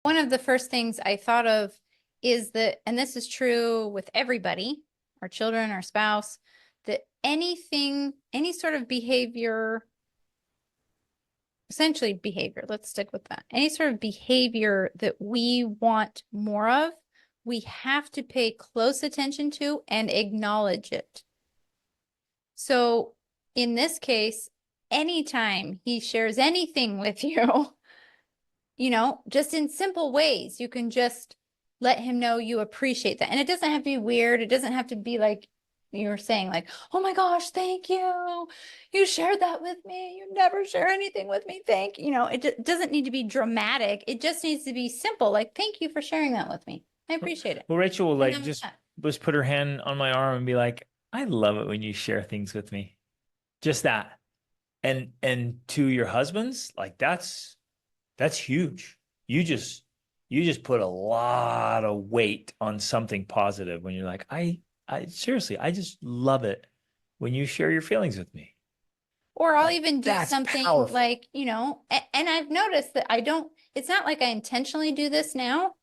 One of the first things I thought of is that, and this is true with everybody, our children, our spouse, that anything, any sort of behavior, essentially behavior, let's stick with that. Any sort of behavior that we want more of, we have to pay close attention to and acknowledge it. So in this case, anytime he shares anything with you, you know, just in simple ways, you can just let him know you appreciate that. And it doesn't have to be weird. It doesn't have to be like you were saying, like, oh my gosh, thank you. You shared that with me. You never share anything with me. Thank you. You know, it doesn't need to be dramatic. It just needs to be simple. Like, thank you for sharing that with me. I appreciate it. Well, Rachel will like just put her hand on my arm and be like, I love it when you share things with me. Just that. And to your husbands, like that's huge. You just put a lot of weight on something positive when you're like, I seriously, I just love it when you share your feelings with me. Or I'll even do something powerful. like, you know, and I've noticed that it's not like I intentionally do this now.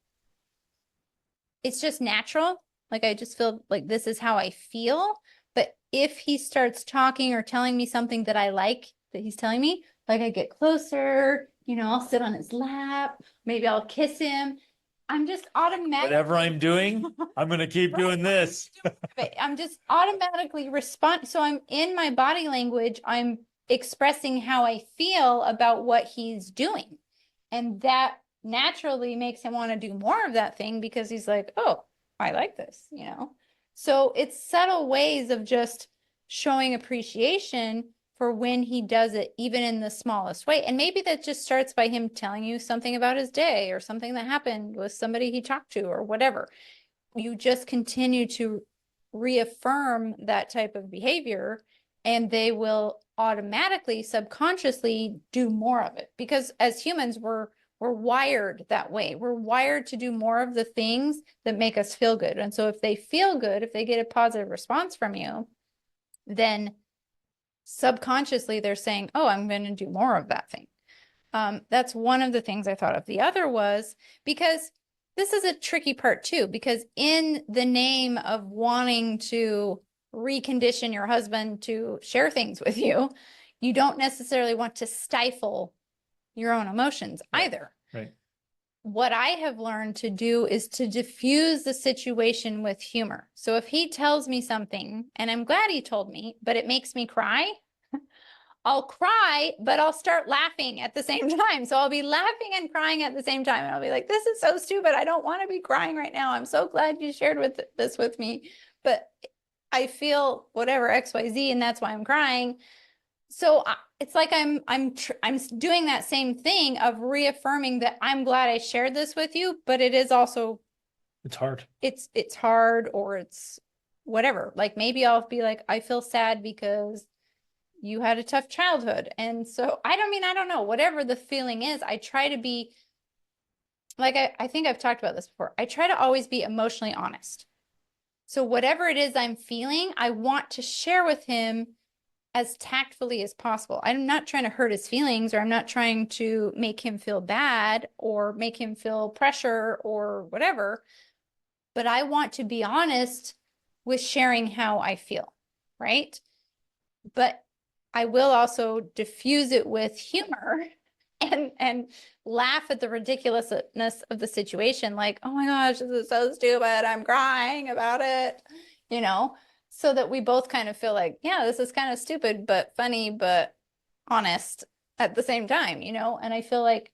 It's just natural. Like I just feel like this is how I feel. But if he starts talking or telling me something that I like that he's telling me, like I get closer, you know, I'll sit on his lap, maybe I'll kiss him. I'm just automatically. Whatever I'm doing, I'm going to keep doing this. I'm just automatically respond. So I'm in my body language. I'm expressing how I feel about what he's doing. And that naturally makes him want to do more of that thing because he's like, oh, I like this, you know? So it's subtle ways of just showing appreciation for when he does it, even in the smallest way. And maybe that just starts by him telling you something about his day or something that happened with somebody he talked to or whatever. You just continue to reaffirm that type of behavior and they will automatically, subconsciously do more of it. Because as humans, we're wired that way. We're wired to do more of the things that make us feel good. And so if they feel good, if they get a positive response from you, then subconsciously they're saying, oh, I'm going to do more of that thing. That's one of the things I thought of. The other was because this is a tricky part too, because in the name of wanting to recondition your husband to share things with you, you don't necessarily want to stifle your own emotions either. Right. What I have learned to do is to diffuse the situation with humor. So if he tells me something, and I'm glad he told me, but it makes me cry, I'll cry, but I'll start laughing at the same time. So I'll be laughing and crying at the same time. And I'll be like, this is so stupid. I don't want to be crying right now. I'm so glad you shared this with me. But I feel whatever XYZ, and that's why I'm crying. So it's like I'm doing that same thing of reaffirming that I'm glad I shared this with you, but it is also, it's hard. It's hard, or it's whatever. Like maybe I'll be like, I feel sad because you had a tough childhood. And so I don't know, whatever the feeling is, I try to be like, I think I've talked about this before. I try to always be emotionally honest. So whatever it is I'm feeling, I want to share with him as tactfully as possible. I'm not trying to hurt his feelings, or I'm not trying to make him feel bad or make him feel pressure or whatever. But I want to be honest with sharing how I feel, right? But I will also diffuse it with humor and laugh at the ridiculousness of the situation. Like, oh my gosh, this is so stupid. I'm crying about it, you know, so that we both kind of feel like, yeah, this is kind of stupid, but funny, but honest at the same time, you know? And I feel like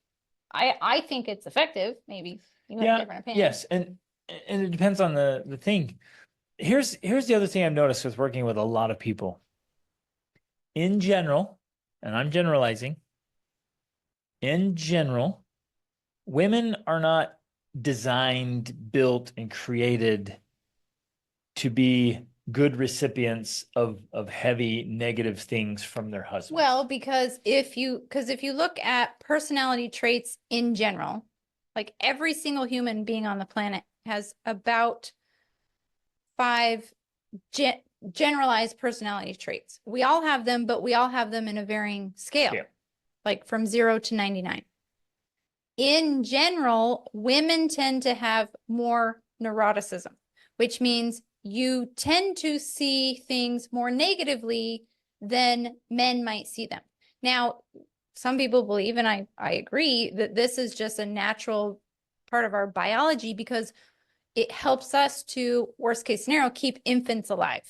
I think it's effective. Maybe you have a different opinion. Yes. And it depends on the thing. Here's the other thing I've noticed with working with a lot of people. In general, and I'm generalizing, in general, women are not designed, built, and created to be good recipients of heavy negative things from their husbands. Well, because if you look at personality traits in general, like every single human being on the planet has about 5 generalized personality traits. We all have them, but we all have them in a varying scale, like from 0 to 99. in general, women tend to have more neuroticism, which means you tend to see things more negatively than men might see them. Now, some people believe, and I agree, that this is just a natural part of our biology because it helps us to, worst case scenario, keep infants alive,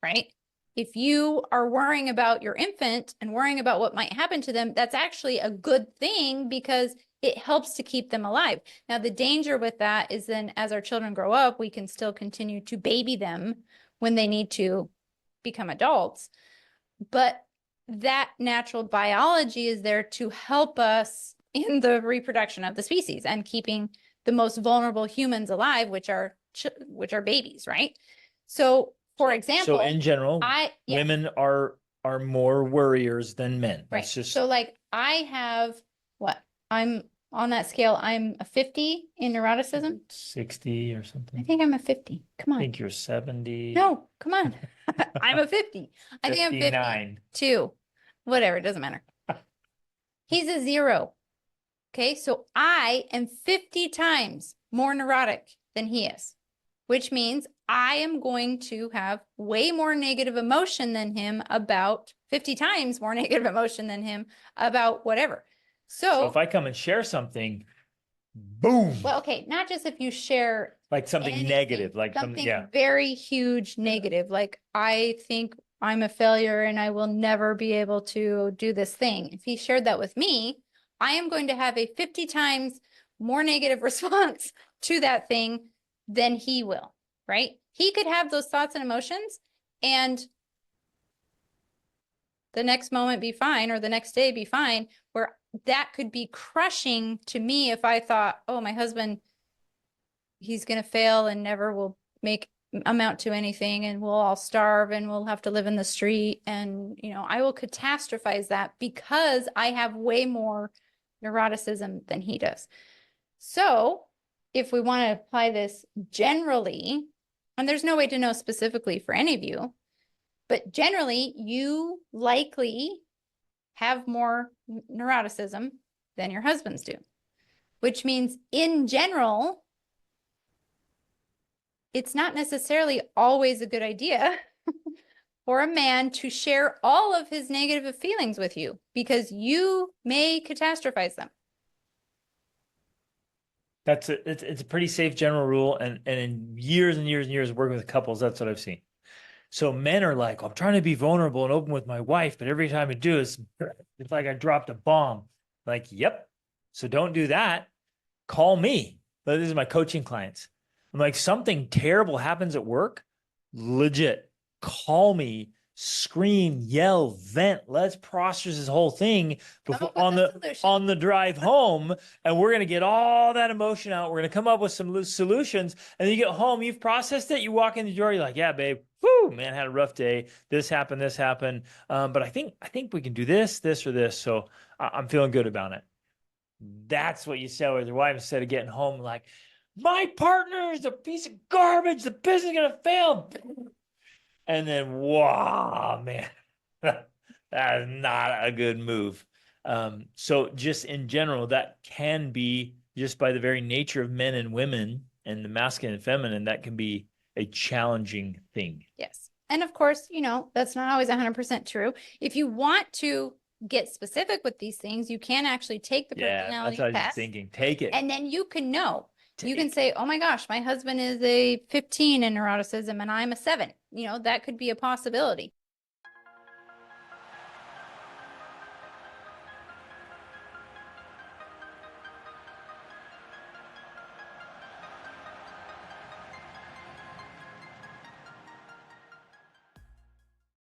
right? If you are worrying about your infant and worrying about what might happen to them, that's actually a good thing because it helps to keep them alive. Now, the danger with that is then as our children grow up, we can still continue to baby them when they need to become adults. But that natural biology is there to help us in the reproduction of the species and keeping the most vulnerable humans alive, which are babies, right? So, for example, So in general, yeah, women are more worriers than men. right. That's just So like I have what? I'm on that scale, I'm a 50 in neuroticism. 60 or I something. think I'm a 50. Come I on. think you're 70. No, come on. I'm a 50. I think I'm 59. 52. Whatever, it doesn't matter. He's a 0. Okay, so I am 50 times more neurotic than he is, which means I am going to have way more negative emotion than him about 50 times more negative emotion than him about whatever. So if I come and share something, boom. Well, okay, not just if you share like something anything, negative, like something yeah. very huge negative, like I think I'm a failure and I will never be able to do this thing. If he shared that with me, I am going to have a 50 times more negative response to that thing than he will, right? He could have those thoughts and emotions and the next moment be fine or the next day be fine, where that could be crushing to me if I thought, oh, my husband, he's going to fail and never will make amount to anything and we'll all starve and we'll have to live in the street. And, I will catastrophize that because I have way more neuroticism than he does. So if we want to apply this generally, and there's no way to know specifically for any of you, but generally you likely have more neuroticism than your husbands do, which means in general, it's not necessarily always a good idea for a man to share all of his negative feelings with you because you may catastrophize them. It's a pretty safe general rule, and in years and years and years of working with couples, that's what I've seen. So men are like, I'm trying to be vulnerable and open with my wife, but every time I do, it's like I dropped a bomb. Like, yep. So don't do that. Call me. But this is my coaching clients. I'm like, something terrible happens at work. Legit. Call me, scream, yell, vent. Let's process this whole thing before on the drive home, and we're gonna get all that emotion out. We're gonna come up with some solutions, and then you get home, you've processed it. You walk in the door, you're like, yeah, babe. Whoo, man, had a rough day. This happened. But I think we can do this, or this. So I'm feeling good about it. That's what you say with your wife instead of getting home like, my partner is a piece of garbage. The business is gonna fail. And then, wow, man, that is not a good move. So just in general, that can be just by the very nature of men and women and the masculine and feminine, that can be a challenging thing. Yes. And of course, that's not always 100% true. If you want to get specific with these things, you can actually take the personality that's what I was test. thinking. Take it. And then you can know. You can say, oh my gosh, my husband is a 15 in neuroticism and I'm a 7. That could be a possibility.